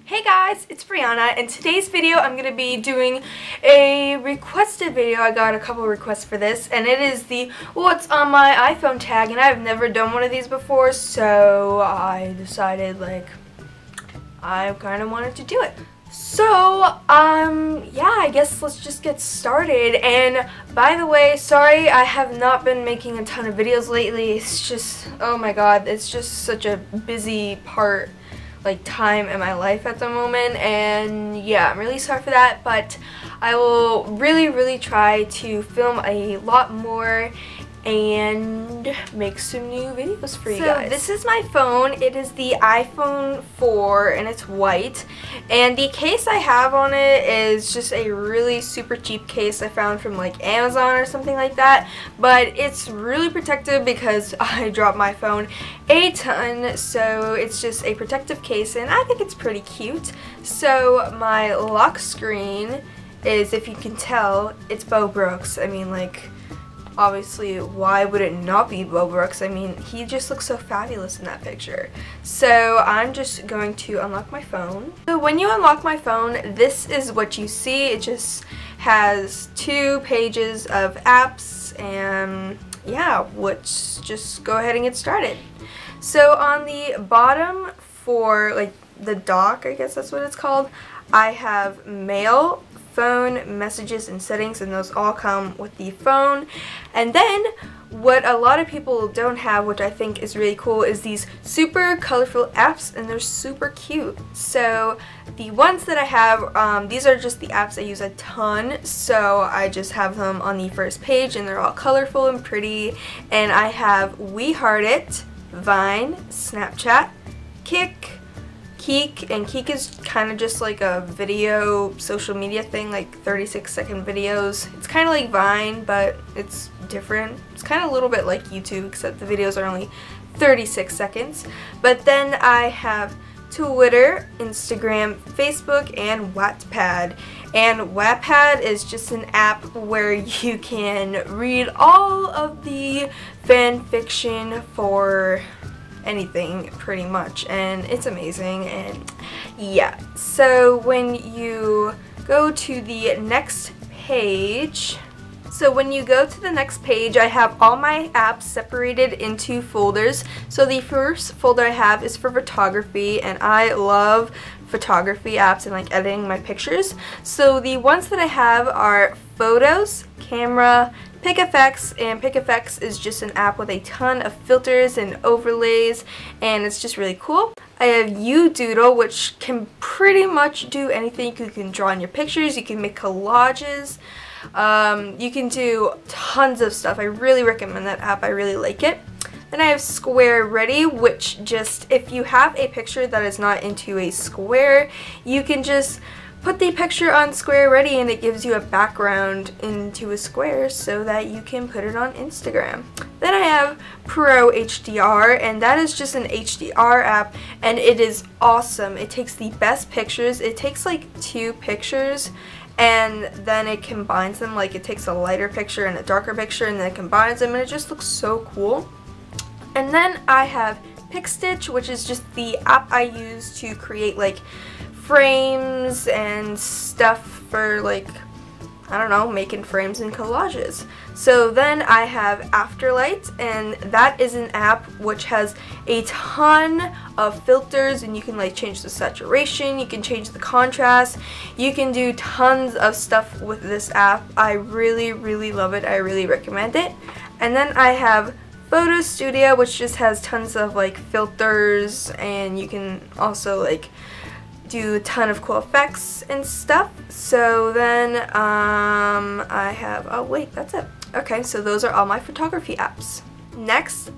Hey guys, it's Brianna. In today's video I'm going to be doing a requested video. I got a couple requests for this, and it is the what's on my iPhone tag, and I've never done one of these before, so I decided I kind of wanted to do it. So, yeah, I guess let's just get started. And by the way, sorry I have not been making a ton of videos lately. It's just, oh my god, it's just such a busy time in my life at the moment, and yeah, I'm really sorry for that, but I will really try to film a lot more and make some new videos for you guys. So this is my phone. It is the iPhone 4 and it's white, and the case I have on it is just a really super cheap case I found from Amazon or something like that, but it's really protective because I dropped my phone a ton, so it's just a protective case and I think it's pretty cute. So my lock screen is, if you can tell, it's Bo Brooks. I mean, obviously, why would it not be Bo Brooks? I mean, he just looks so fabulous in that picture. So I'm just going to unlock my phone. So when you unlock my phone, this is what you see. It just has 2 pages of apps, and yeah, let's just go ahead and get started. So on the bottom for the dock, I guess that's what it's called, I have mail, phone, messages, and settings, and those all come with the phone. And then what a lot of people don't have, which I think is really cool, is these super colorful apps, and they're super cute. So the ones that I have, these are just the apps I use a ton, so I just have them on the first page, and they're all colorful and pretty. And I have We Heart It, Vine, Snapchat, Kick, Keek, and Keek is kind of just like a video social media thing, 36-second videos. It's kind of like Vine, but it's different. It's kind of a little bit like YouTube, except the videos are only 36 seconds. But then I have Twitter, Instagram, Facebook, and Wattpad. And Wattpad is just an app where you can read all of the fan fiction for anything pretty much, and it's amazing. And yeah, so when you go to the next page, I have all my apps separated into folders. So the first folder I have is for photography, and I love photography apps and editing my pictures. So the ones that I have are Photos, Camera, PicFX, and PicFX is just an app with a ton of filters and overlays, and it's just really cool. I have UDoodle, which can pretty much do anything. You can draw in your pictures, you can make collages, you can do tons of stuff. I really recommend that app. I really like it. Then I have Square Ready, which just, if you have a picture that is not into a square, you can just put the picture on Square Ready and it gives you a background into a square so that you can put it on Instagram. Then I have Pro HDR, and that is just an HDR app, and it is awesome. It takes the best pictures. It takes 2 pictures and then it combines them. It takes a lighter picture and a darker picture and then it combines them, and it just looks so cool. And then I have PicStitch, which is just the app I use to create frames and stuff for I don't know, making frames and collages. So then I have Afterlight, and that is an app which has a ton of filters, and you can change the saturation, you can change the contrast, you can do tons of stuff with this app. I really love it. I really recommend it. And then I have Photo Studio, which just has tons of filters, and you can also do a ton of cool effects and stuff. So then I have, oh wait, that's it. Okay, so those are all my photography apps. Next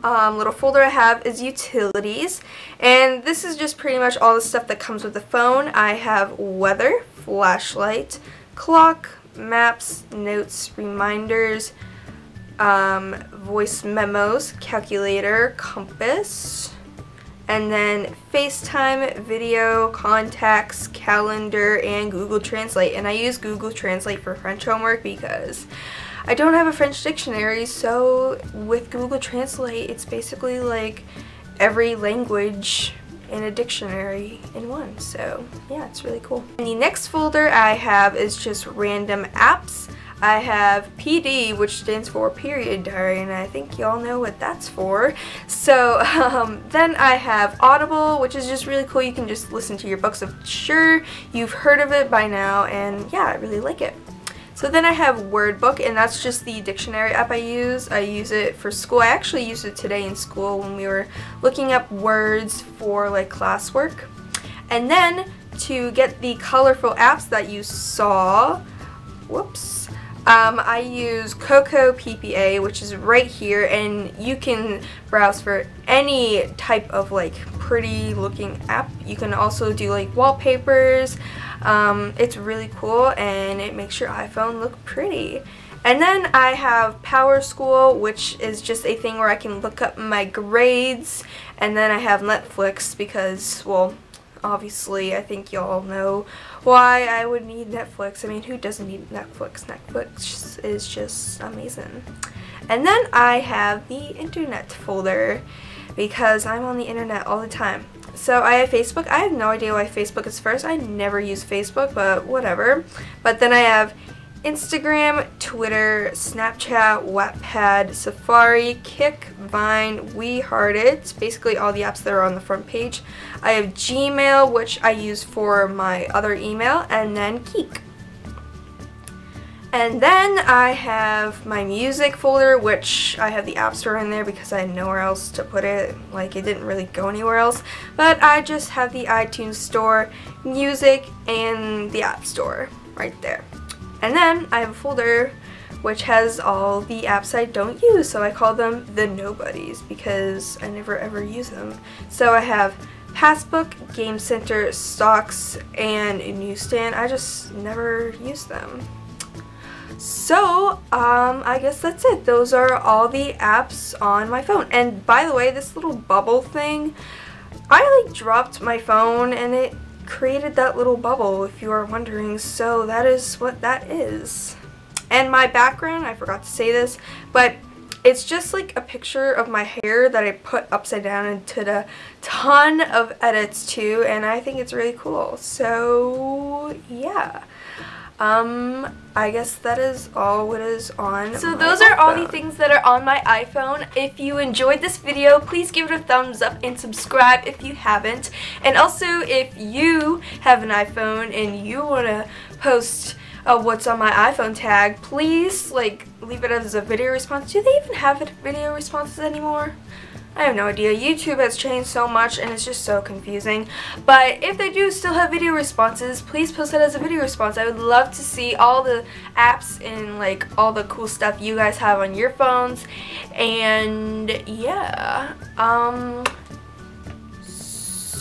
little folder I have is utilities, and this is just pretty much all the stuff that comes with the phone. I have weather, flashlight, clock, maps, notes, reminders, voice memos, calculator, compass, and then FaceTime, video, contacts, calendar, and Google Translate. And I use Google Translate for French homework because I don't have a French dictionary, so with Google Translate it's basically every language in a dictionary in one. So yeah, it's really cool. And the next folder I have is just random apps. I have PD, which stands for period diary, and I think y'all know what that's for. So then I have Audible, which is just really cool. You can just listen to your books. I'm sure you've heard of it by now, and yeah, I really like it. So then I have Wordbook, and that's just the dictionary app I use. I use it for school. I actually used it today in school when we were looking up words for like classwork. And then to get the colorful apps that you saw, whoops, I use Coco PPA, which is right here, and you can browse for any type of like pretty looking app. You can also do like wallpapers. It's really cool, and it makes your iPhone look pretty. And then I have Power School, which is just a thing where I can look up my grades. And then I have Netflix because, well, obviously, I think y'all know why I would need Netflix. I mean, who doesn't need Netflix? Netflix is just amazing. And then I have the Internet folder because I'm on the internet all the time. So I have Facebook. I have no idea why Facebook is first. I never use Facebook, but whatever. But then I have Instagram, Twitter, Snapchat, Wattpad, Safari, Kik, Vine, WeHeartIt, basically all the apps that are on the front page. I have Gmail, which I use for my other email, and then Kik. And then I have my music folder, which I have the App Store in there because I had nowhere else to put it. Like, it didn't really go anywhere else. But I just have the iTunes Store, music, and the App Store right there. And then I have a folder which has all the apps I don't use, so I call them the nobodies because I never ever use them. So I have Passbook, Game Center, Stocks, and Newsstand. I just never use them. So, I guess that's it. Those are all the apps on my phone. And by the way, this little bubble thing, I like dropped my phone and it created that little bubble, if you are wondering. So that is what that is. And my background, I forgot to say this, but it's just like a picture of my hair that I put upside down and did a ton of edits to, and I think it's really cool. So yeah. I guess that is all what is on. So those are all the things that are on my iPhone. If you enjoyed this video, please give it a thumbs up and subscribe if you haven't. And also, if you have an iPhone and you want to post what's on my iPhone tag, please like leave it as a video response. Do they even have video responses anymore? I have no idea. YouTube has changed so much and it's just so confusing. But if they do still have video responses, please post it as a video response. I would love to see all the apps and like all the cool stuff you guys have on your phones. And yeah.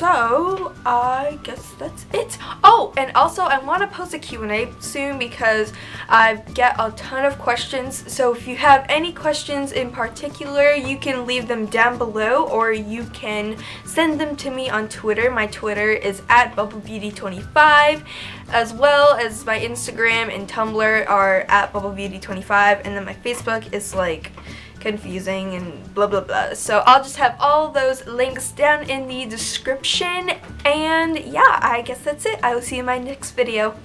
So I guess that's it. Oh, and also I want to post a Q&A soon because I get a ton of questions. So if you have any questions in particular, you can leave them down below or you can send them to me on Twitter. My Twitter is @BubbleBeauty25, as well as my Instagram and Tumblr are @BubbleBeauty25, and then my Facebook is like confusing and blah blah blah. So I'll just have all those links down in the description, and yeah, I guess that's it. I will see you in my next video.